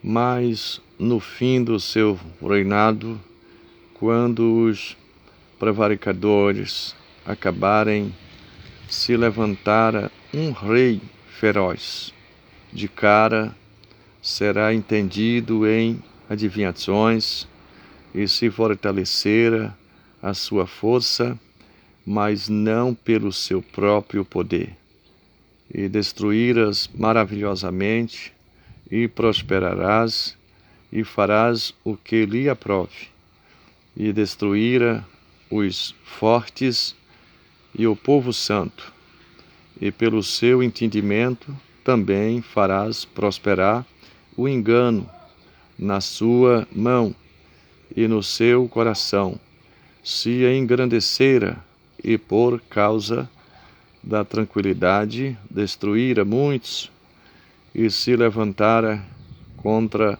Mas no fim do seu reinado, quando os prevaricadores acabarem, se levantara um rei feroz. De cara será entendido em adivinhações e se fortalecera a sua força, mas não pelo seu próprio poder. E destruirás maravilhosamente, e prosperarás, e farás o que lhe aprove, e destruirá os fortes e o povo santo, e pelo seu entendimento também farás prosperar o engano na sua mão e no seu coração, se engrandecera, e por causa da tranquilidade destruíra muitos, e se levantara contra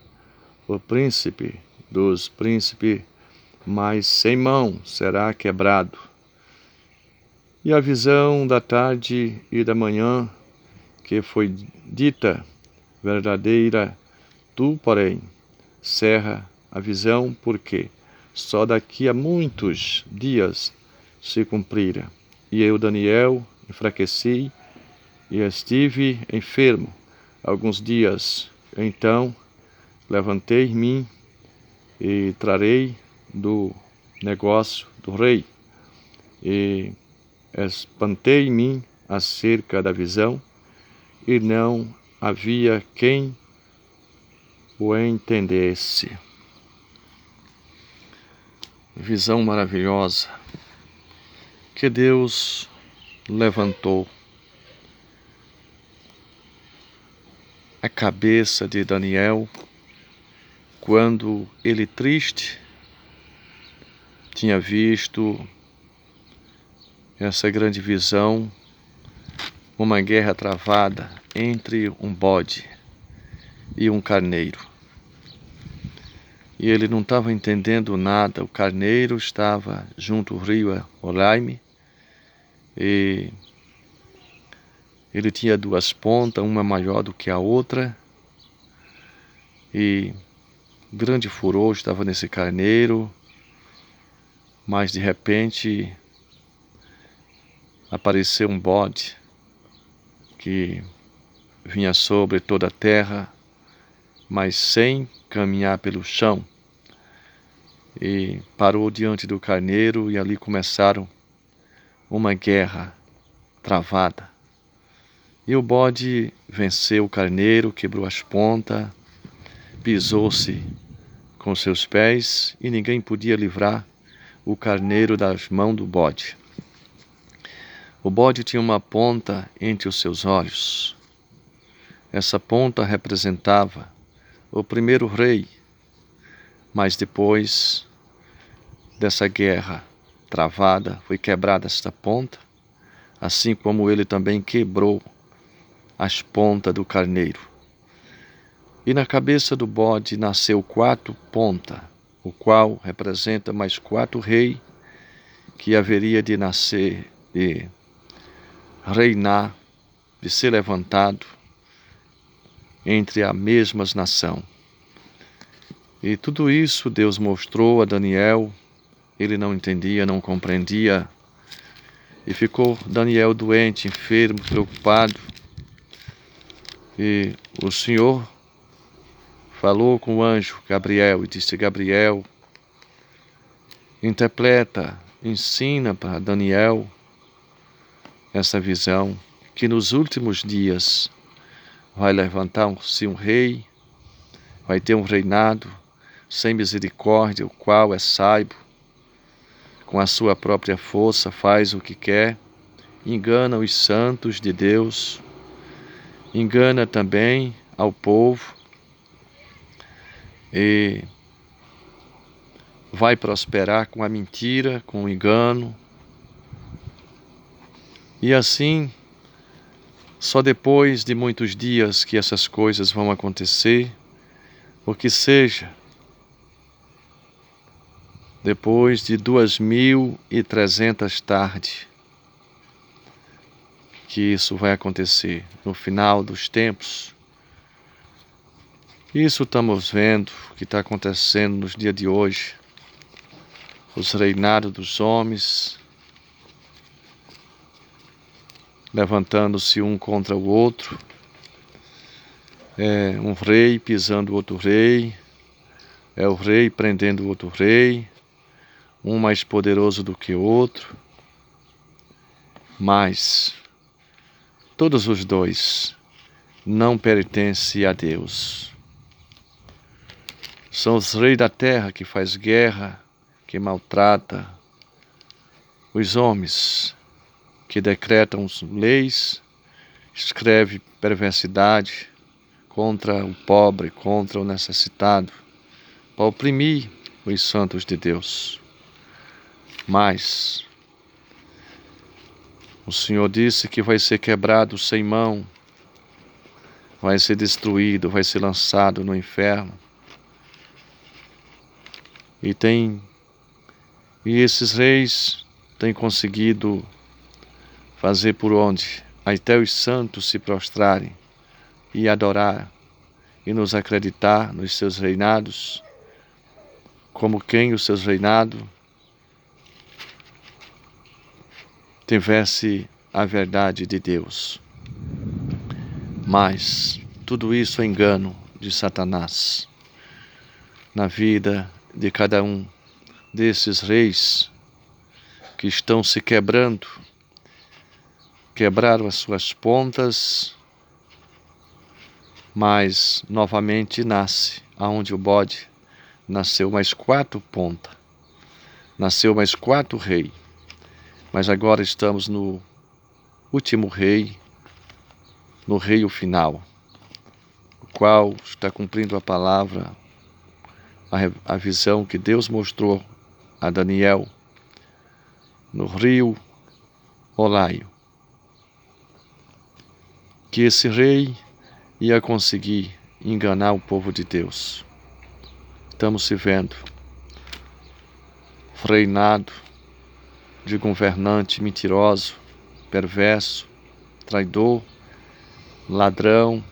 o príncipe dos príncipes, mas sem mão será quebrado. E a visão da tarde e da manhã, que foi dita verdadeira, tu, porém, cerra a visão, porque só daqui a muitos dias se cumprira. E eu, Daniel, enfraqueci e estive enfermo alguns dias. Então levantei-me e trarei do negócio do rei, e espantei-me acerca da visão, e não havia quem o entendesse. Visão maravilhosa que Deus levantou a cabeça de Daniel quando ele, triste, tinha visto essa grande visão, uma guerra travada entre um bode e um carneiro. E ele não estava entendendo nada. O carneiro estava junto ao rio Olaime, e ele tinha duas pontas, uma maior do que a outra, e grande furor estava nesse carneiro. Mas de repente apareceu um bode que vinha sobre toda a terra, mas sem caminhar pelo chão, e parou diante do carneiro, e ali começaram uma guerra travada. E o bode venceu o carneiro, quebrou as pontas, pisou-se com seus pés, e ninguém podia livrar o carneiro das mãos do bode. O bode tinha uma ponta entre os seus olhos. Essa ponta representava o primeiro rei, mas depois dessa guerra travada, foi quebrada esta ponta, assim como ele também quebrou as pontas do carneiro. E na cabeça do bode nasceu 4 pontas, o qual representa mais 4 reis que haveria de nascer, de reinar, de ser levantado entre as mesmas nações. E tudo isso Deus mostrou a Daniel. Ele não entendia, não compreendia, e ficou Daniel doente, enfermo, preocupado. E o Senhor falou com o anjo Gabriel e disse: Gabriel, interpreta, ensina para Daniel essa visão, que nos últimos dias vai levantar-se um rei, vai ter um reinado sem misericórdia, o qual é sábio, com a sua própria força faz o que quer, engana os santos de Deus, engana também ao povo, e vai prosperar com a mentira, com o engano. E assim, só depois de muitos dias que essas coisas vão acontecer, o que seja, depois de 2300 tardes, que isso vai acontecer no final dos tempos. Isso estamos vendo que está acontecendo nos dias de hoje. Os reinados dos homens levantando-se um contra o outro. É um rei pisando outro rei. É o rei prendendo outro rei. Um mais poderoso do que o outro. Mas todos os dois não pertencem a Deus. São os reis da terra que faz guerra, que maltrata os homens, que decretam leis, escreve perversidade contra o pobre, contra o necessitado, para oprimir os santos de Deus. Mas o Senhor disse que vai ser quebrado sem mão, vai ser destruído, vai ser lançado no inferno. E esses reis têm conseguido fazer por onde até os santos se prostrarem e adorar e nos acreditar nos seus reinados, como quem os seus reinados tivesse a verdade de Deus. Mas tudo isso é engano de Satanás na vida de cada um desses reis que estão se quebrando, quebraram as suas pontas, mas novamente nasce, aonde o bode nasceu mais 4 pontas, nasceu mais 4 reis, mas agora estamos no último rei, no rei final, o qual está cumprindo a palavra, a visão que Deus mostrou a Daniel no rio Olaio, que esse rei ia conseguir enganar o povo de Deus. Estamos se vendo reinado de governante mentiroso, perverso, traidor, ladrão,